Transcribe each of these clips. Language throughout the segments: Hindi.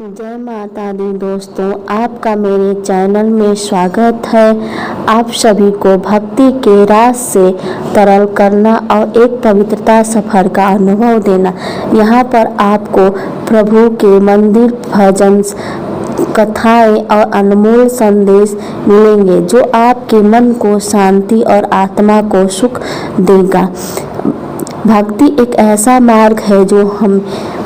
जय माता दी दोस्तों, आपका मेरे चैनल में स्वागत है। आप सभी को भक्ति के रास से तरल करना और एक पवित्रता सफर का अनुभव देना। यहाँ पर आपको प्रभु के मंदिर, भजन, कथाएं और अनमोल संदेश मिलेंगे जो आपके मन को शांति और आत्मा को सुख देगा। भक्ति एक ऐसा मार्ग है जो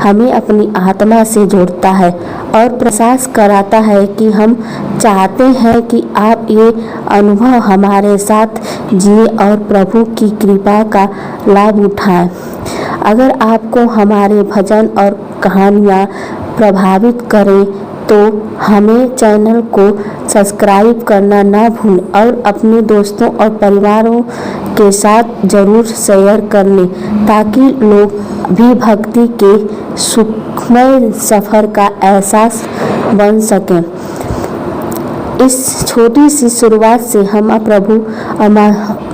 हमें अपनी आत्मा से जोड़ता है और प्रयास कराता है कि हम चाहते हैं कि आप ये अनुभव हमारे साथ जिए और प्रभु की कृपा का लाभ उठाएं। अगर आपको हमारे भजन और कहानियाँ प्रभावित करें तो हमें चैनल को सब्सक्राइब करना ना भूलें और अपने दोस्तों और परिवारों के साथ ज़रूर शेयर कर लें ताकि लोग भी भक्ति के सुखमय सफ़र का एहसास बन सकें। इस छोटी सी शुरुआत से हम प्रभु और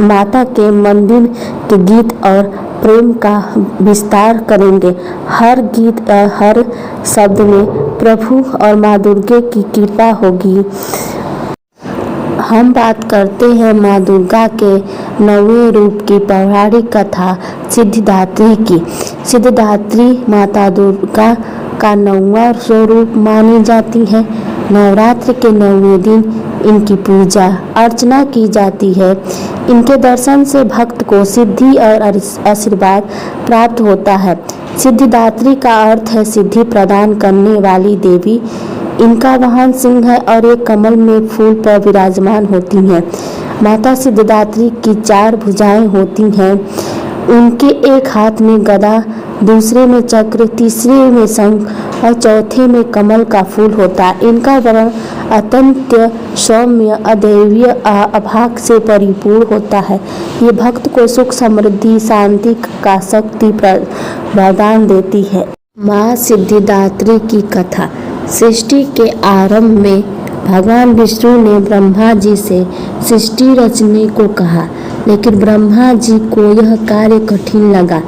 माता के मंदिर के गीत और प्रेम का विस्तार करेंगे। हर गीत हर शब्द में प्रभु और माँ दुर्गा की कृपा होगी। हम बात करते हैं माँ दुर्गा के 9वें रूप की पौराणिक कथा सिद्धिदात्री की। सिद्धिदात्री माता दुर्गा का 9वां स्वरूप मानी जाती है। नवरात्र के 9वें दिन इनकी पूजा अर्चना की जाती है। इनके दर्शन से भक्त को सिद्धि और आशीर्वाद प्राप्त होता है। सिद्धिदात्री का अर्थ है सिद्धि प्रदान करने वाली देवी। इनका वाहन सिंह है और एक कमल में फूल पर विराजमान होती हैं। माता सिद्धिदात्री की 4 भुजाएं होती हैं। उनके एक हाथ में गदा, दूसरे में चक्र, तीसरे में शंख और चौथे में कमल का फूल होता है। इनका वर्ण अत्यंत सौम्य, अदैवीय, अभाग से परिपूर्ण होता है। ये भक्त को सुख, समृद्धि, शांति का शक्ति प्रदान देती है। माँ सिद्धिदात्री की कथा। सृष्टि के आरंभ में भगवान विष्णु ने ब्रह्मा जी से सृष्टि रचने को कहा, लेकिन ब्रह्मा जी को यह कार्य कठिन लगा।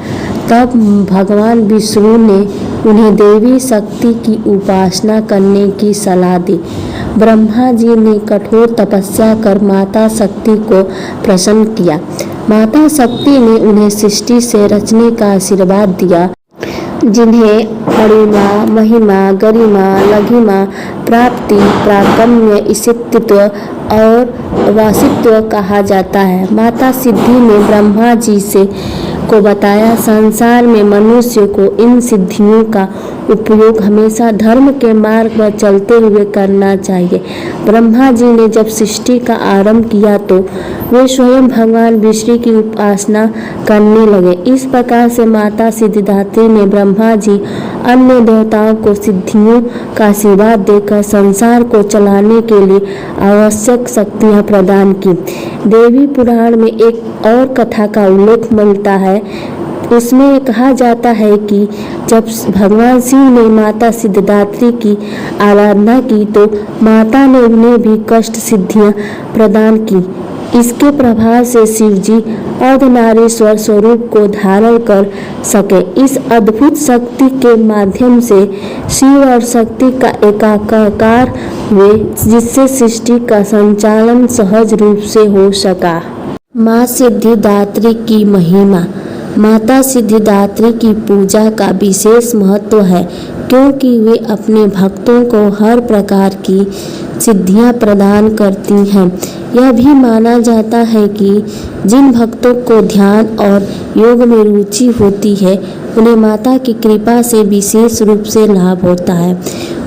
तब भगवान विष्णु ने उन्हें देवी शक्ति की उपासना करने की सलाह दी। ब्रह्मा जी ने कठोर तपस्या कर माता शक्ति को प्रसन्न किया। माता शक्ति ने उन्हें सृष्टि से रचने का आशीर्वाद दिया, जिन्हें अणिमा, महिमा, गरिमा, लघिमा, प्राप्ति, प्राकम्य, ईशित्व और वासित्व कहा जाता है। माता सिद्धि ने ब्रह्मा जी को बताया, संसार में मनुष्य को इन सिद्धियों का उपयोग हमेशा धर्म के मार्ग पर चलते हुए करना चाहिए। ब्रह्मा जी ने जब सृष्टि का आरंभ किया तो वे स्वयं भगवान विष्णु की उपासना करने लगे। इस प्रकार से माता सिद्धिदात्री ने ब्रह्मा जी अन्य देवताओं को सिद्धियों का आशीर्वाद देकर संसार को चलाने के लिए आवश्यक शक्तियाँ प्रदान की। देवी पुराण में एक और कथा का उल्लेख मिलता है। उसमें कहा जाता है कि जब भगवान शिव ने माता सिद्धिदात्री की आराधना की तो माता ने उन्हें भी कष्ट सिद्धियां प्रदान की। इसके प्रभाव से शिव जी अर्धनारीश्वर स्वरूप को धारण कर सके। इस अद्भुत शक्ति के माध्यम से शिव और शक्ति का एकाकार हुए, जिससे सृष्टि का संचालन सहज रूप से हो सका। माँ सिद्धिदात्री की महिमा। माता सिद्धिदात्री की पूजा का विशेष महत्व है क्योंकि वे अपने भक्तों को हर प्रकार की सिद्धियां प्रदान करती हैं। यह भी माना जाता है कि जिन भक्तों को ध्यान और योग में रुचि होती है उन्हें माता की कृपा से विशेष रूप से लाभ होता है।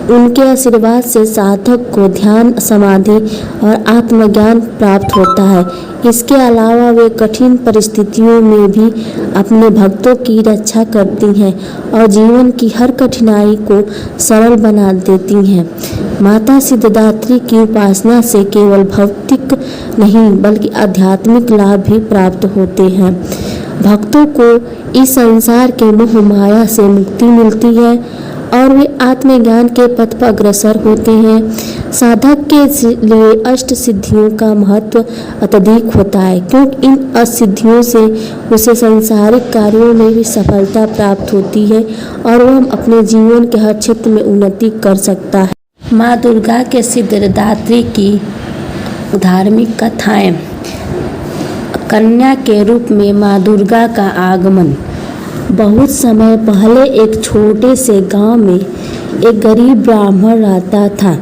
उनके आशीर्वाद से साधक को ध्यान, समाधि और आत्मज्ञान प्राप्त होता है। इसके अलावा वे कठिन परिस्थितियों में भी अपने भक्तों की रक्षा करती हैं और जीवन की हर कठिनाई को सरल बना देती हैं। माता सिद्धिदात्री की उपासना से केवल भौतिक नहीं बल्कि आध्यात्मिक लाभ भी प्राप्त होते हैं। भक्तों को इस संसार के मोह माया से मुक्ति मिलती है और वे आत्मज्ञान के पथ पर अग्रसर होते हैं। साधक के लिए अष्ट सिद्धियों का महत्व अत्यधिक होता है, क्योंकि इन असिद्धियों से उसे सांसारिक कार्यों में भी सफलता प्राप्त होती है और वह अपने जीवन के हर क्षेत्र में उन्नति कर सकता है। माँ दुर्गा के सिद्धिदात्री की धार्मिक कथाएं। कन्या के रूप में माँ दुर्गा का आगमन। बहुत समय पहले एक छोटे से गांव में एक गरीब ब्राह्मण रहता था।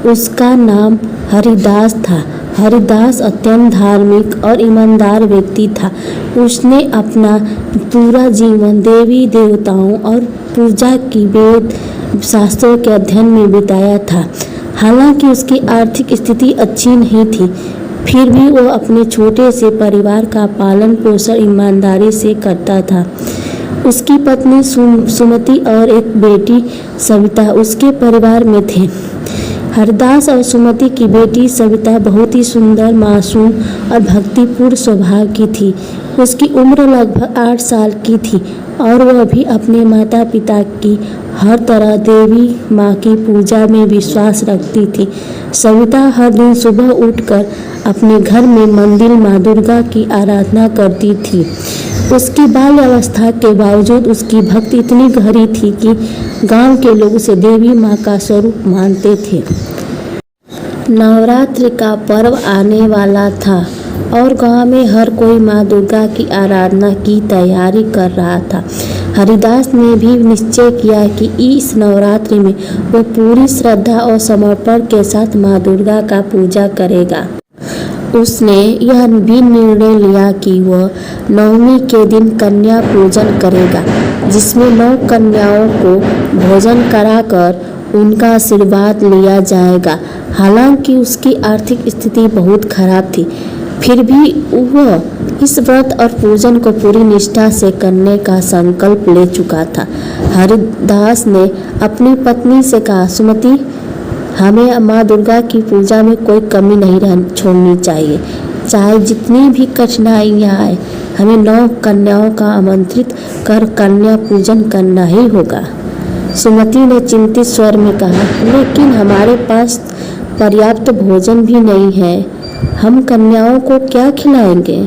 उसका नाम हरिदास था। हरिदास अत्यंत धार्मिक और ईमानदार व्यक्ति था। उसने अपना पूरा जीवन देवी देवताओं और पूजा की वेद शास्त्रों के अध्ययन में बिताया था। हालांकि उसकी आर्थिक स्थिति अच्छी नहीं थी, फिर भी वो अपने छोटे से परिवार का पालन पोषण ईमानदारी से करता था। उसकी पत्नी सुमति और एक बेटी सविता उसके परिवार में थे। हरिदास और सुमति की बेटी सविता बहुत ही सुंदर, मासूम और भक्तिपूर्ण स्वभाव की थी। उसकी उम्र लगभग 8 साल की थी और वह भी अपने माता पिता की हर तरह देवी माँ की पूजा में विश्वास रखती थी। सविता हर दिन सुबह उठकर अपने घर में मंदिर माँ दुर्गा की आराधना करती थी। उसकी बाल्य अवस्था के बावजूद उसकी भक्ति इतनी गहरी थी कि गांव के लोग उसे देवी माँ का स्वरूप मानते थे। नवरात्रि का पर्व आने वाला था और गांव में हर कोई माँ दुर्गा की आराधना की तैयारी कर रहा था। हरिदास ने भी निश्चय किया कि इस नवरात्रि में वह पूरी श्रद्धा और समर्पण के साथ माँ दुर्गा का पूजा करेगा। उसने यह भी निर्णय लिया कि वह नवमी के दिन कन्या पूजन करेगा, जिसमें 9 कन्याओं को भोजन कराकर उनका आशीर्वाद लिया जाएगा। हालांकि उसकी आर्थिक स्थिति बहुत खराब थी, फिर भी वह इस व्रत और पूजन को पूरी निष्ठा से करने का संकल्प ले चुका था। हरिदास ने अपनी पत्नी से कहा, सुमति, हमें माँ दुर्गा की पूजा में कोई कमी नहीं छोड़नी चाहिए। चाहे जितनी भी कठिनाइयाँ आए, हमें 9 कन्याओं का आमंत्रित कर कन्या पूजन करना ही होगा। सुमति ने चिंतित स्वर में कहा, लेकिन हमारे पास पर्याप्त भोजन भी नहीं है, हम कन्याओं को क्या खिलाएंगे?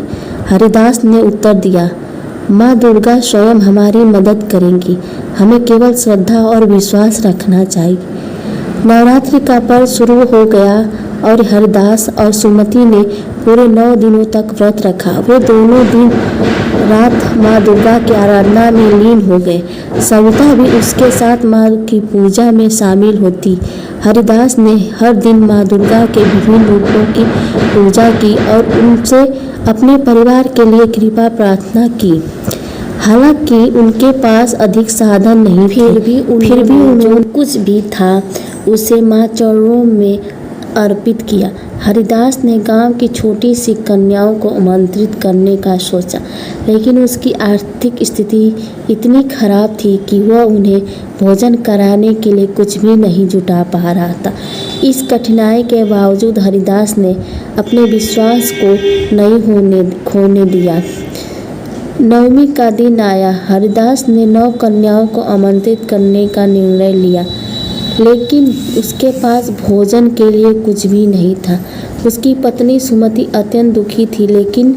हरिदास ने उत्तर दिया, माँ दुर्गा स्वयं हमारी मदद करेंगी, हमें केवल श्रद्धा और विश्वास रखना चाहिए। नवरात्रि का पर्व शुरू हो गया और हरिदास और सुमति ने पूरे 9 दिनों तक व्रत रखा। वे दोनों दिन रात माँ दुर्गा की आराधना में लीन हो गए। सविता भी उसके साथ माँ की पूजा में शामिल होती। हरिदास ने हर दिन माँ दुर्गा के विभिन्न रूपों की पूजा की और उनसे अपने परिवार के लिए कृपा प्रार्थना की। हालांकि उनके पास अधिक साधन नहीं, फिर भी उन्होंने कुछ भी था उसे माँ चरणों में अर्पित किया। हरिदास ने गांव की छोटी सी कन्याओं को आमंत्रित करने का सोचा, लेकिन उसकी आर्थिक स्थिति इतनी खराब थी कि वह उन्हें भोजन कराने के लिए कुछ भी नहीं जुटा पा रहा था। इस कठिनाई के बावजूद हरिदास ने अपने विश्वास को नहीं खोने दिया। नवमी का दिन आया। हरिदास ने 9 कन्याओं को आमंत्रित करने का निर्णय लिया, लेकिन उसके पास भोजन के लिए कुछ भी नहीं था। उसकी पत्नी सुमति अत्यंत दुखी थी, लेकिन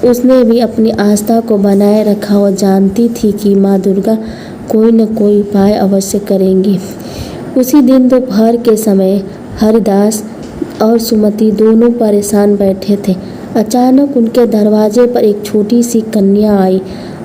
उसने भी अपनी आस्था को बनाए रखा और जानती थी कि माँ दुर्गा कोई न कोई उपाय अवश्य करेंगी। उसी दिन दोपहर के समय हरिदास और सुमति दोनों परेशान बैठे थे। अचानक उनके दरवाजे पर एक छोटी सी कन्या आई।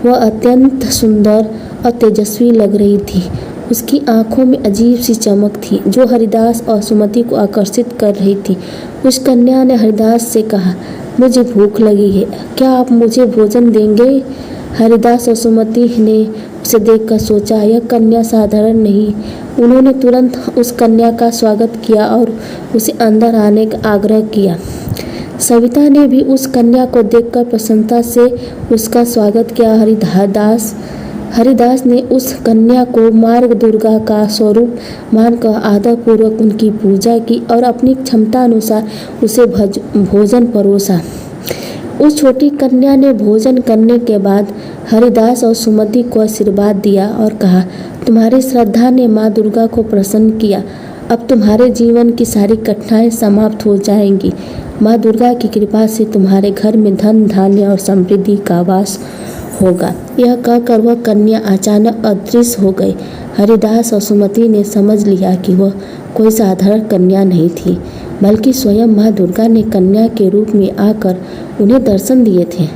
वह अत्यंत सुंदर और तेजस्वी लग रही थी। उसकी आंखों में अजीब सी चमक थी जो हरिदास और सुमति को आकर्षित कर रही थी। उस कन्या ने हरिदास से कहा, मुझे भूख लगी है, क्या आप मुझे भोजन देंगे? हरिदास और सुमति ने उसे देखकर सोचा, यह कन्या साधारण नहीं। उन्होंने तुरंत उस कन्या का स्वागत किया और उसे अंदर आने का आग्रह किया। सविता ने भी उस कन्या को देखकर प्रसन्नता से उसका स्वागत किया। हरिदास ने उस कन्या को माँ दुर्गा का स्वरूप मानकर आदरपूर्वक उनकी पूजा की और अपनी क्षमता अनुसार उसे भोजन परोसा। उस छोटी कन्या ने भोजन करने के बाद हरिदास और सुमति को आशीर्वाद दिया और कहा, तुम्हारी श्रद्धा ने माँ दुर्गा को प्रसन्न किया। अब तुम्हारे जीवन की सारी कठिनाइयाँ समाप्त हो जाएंगी। माँ दुर्गा की कृपा से तुम्हारे घर में धन धान्य और समृद्धि का वास होगा। यह कहकर वह कन्या अचानक अदृश्य हो गई। हरिदास और सुमति ने समझ लिया कि वह कोई साधारण कन्या नहीं थी, बल्कि स्वयं माँ दुर्गा ने कन्या के रूप में आकर उन्हें दर्शन दिए थे।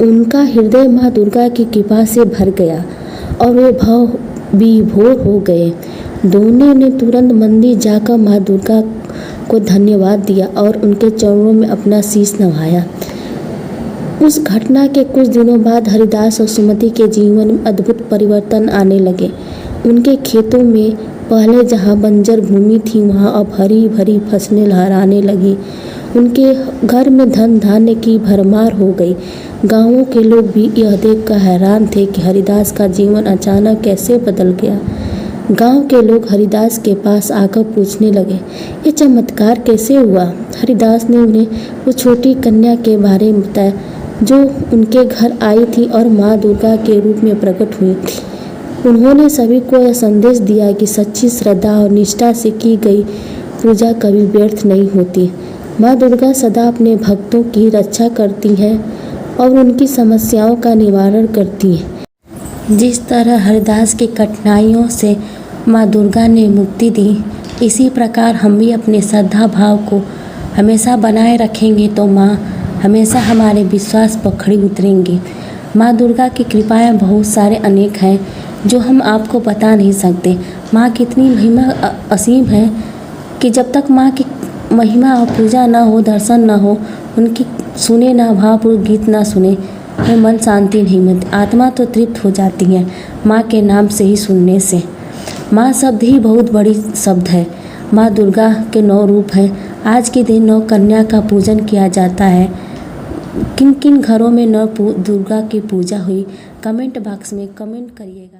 उनका हृदय माँ दुर्गा की कृपा से भर गया और वे भाव विभोर हो गए। दोनों ने तुरंत मंदिर जाकर माँ दुर्गा को धन्यवाद दिया और उनके चरणों में अपना शीश नवाया। उस घटना के कुछ दिनों बाद हरिदास और सुमति के जीवन में अद्भुत परिवर्तन आने लगे। उनके खेतों में पहले जहाँ बंजर भूमि थी, वहाँ अब हरी भरी फसलें लहराने लगी। उनके घर में धन धान्य की भरमार हो गई। गांवों के लोग भी यह देखकर हैरान थे कि हरिदास का जीवन अचानक कैसे बदल गया। गांव के लोग हरिदास के पास आकर पूछने लगे, ये चमत्कार कैसे हुआ? हरिदास ने उन्हें वो छोटी कन्या के बारे में बताया जो उनके घर आई थी और माँ दुर्गा के रूप में प्रकट हुई थी। उन्होंने सभी को यह संदेश दिया कि सच्ची श्रद्धा और निष्ठा से की गई पूजा कभी व्यर्थ नहीं होती। माँ दुर्गा सदा अपने भक्तों की रक्षा करती हैं और उनकी समस्याओं का निवारण करती हैं। जिस तरह हरिदास की कठिनाइयों से माँ दुर्गा ने मुक्ति दी, इसी प्रकार हम भी अपने श्रद्धा भाव को हमेशा बनाए रखेंगे तो माँ हमेशा हमारे विश्वास पर खड़ी उतरेंगी। माँ दुर्गा की कृपाएं बहुत सारे अनेक हैं जो हम आपको बता नहीं सकते। माँ की इतनी महिमा असीम है कि जब तक माँ की महिमा और पूजा ना हो, दर्शन ना हो, उनकी सुने ना, भावपूर्ण गीत ना सुने, तो मन शांति नहीं मिलती। आत्मा तो तृप्त हो जाती है माँ के नाम से ही सुनने से। माँ शब्द ही बहुत बड़ी शब्द है। माँ दुर्गा के 9 रूप हैं। आज के दिन 9 कन्या का पूजन किया जाता है। किन किन घरों में 9 दुर्गा की पूजा हुई, कमेंट बॉक्स में कमेंट करिएगा।